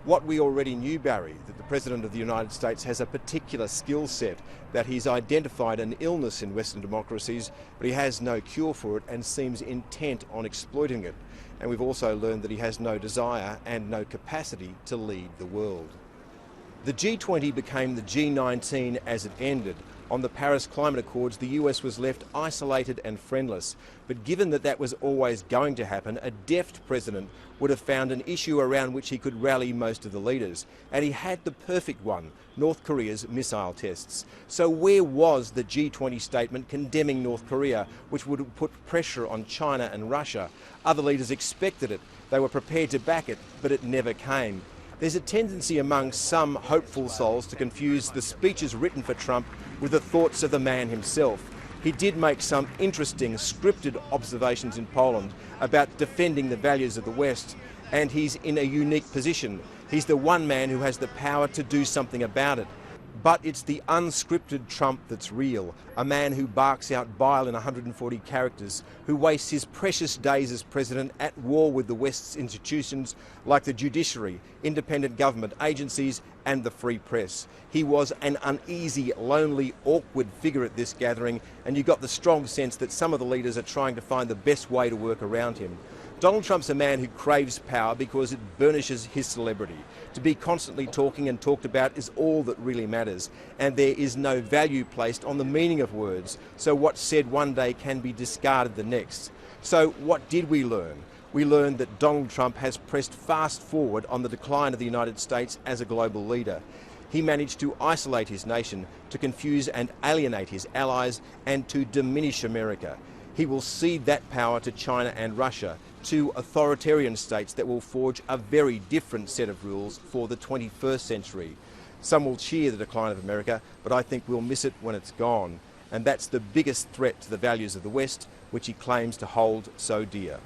What we already knew, Barry, that the President of the United States has a particular skill set, that he's identified an illness in Western democracies, but he has no cure for it and seems intent on exploiting it. And we've also learned that he has no desire and no capacity to lead the world. The G20 became the G19 as it ended. On the Paris Climate Accords, the US was left isolated and friendless. But given that that was always going to happen, a deft president would have found an issue around which he could rally most of the leaders. And he had the perfect one, North Korea's missile tests. So where was the G20 statement condemning North Korea, which would have put pressure on China and Russia? Other leaders expected it. They were prepared to back it, but it never came. There's a tendency among some hopeful souls to confuse the speeches written for Trump with the thoughts of the man himself. He did make some interesting scripted observations in Poland about defending the values of the West, and he's in a unique position. He's the one man who has the power to do something about it. But it's the unscripted Trump that's real, a man who barks out bile in 140 characters, who wastes his precious days as president at war with the West's institutions like the judiciary, independent government agencies and the free press. He was an uneasy, lonely, awkward figure at this gathering, and you got the strong sense that some of the leaders are trying to find the best way to work around him. Donald Trump's a man who craves power because it burnishes his celebrity. To be constantly talking and talked about is all that really matters, and there is no value placed on the meaning of words, so what's said one day can be discarded the next. So what did we learn? We learned that Donald Trump has pressed fast forward on the decline of the United States as a global leader. He managed to isolate his nation, to confuse and alienate his allies, and to diminish America. He will cede that power to China and Russia, two authoritarian states that will forge a very different set of rules for the 21st century. Some will cheer the decline of America, but I think we'll miss it when it's gone. And that's the biggest threat to the values of the West, which he claims to hold so dear.